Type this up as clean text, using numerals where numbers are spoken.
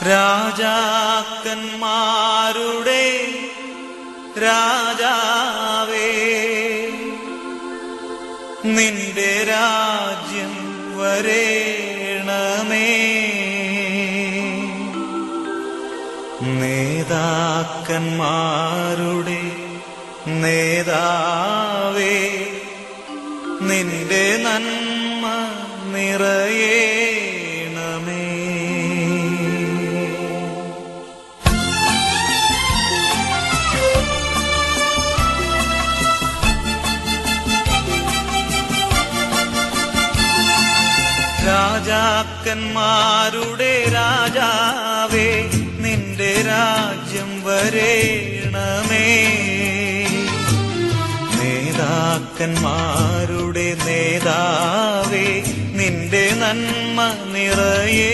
രാജാക്കന്മാരുടെ രാജാവേ, നിന്റെ രാജ്യം വരേണമേ. നേതാക്കന്മാരുടെ നേതാവേ, നിന്റെ നന്മ നിറയേണമേ. രാജാക്കന്മാരുടെ രാജാവേ, നിന്റെ രാജ്യം വരേണമേ. നേതാക്കന്മാരുടെ നേതാവേ, നിന്റെ നന്മ നിറയേ.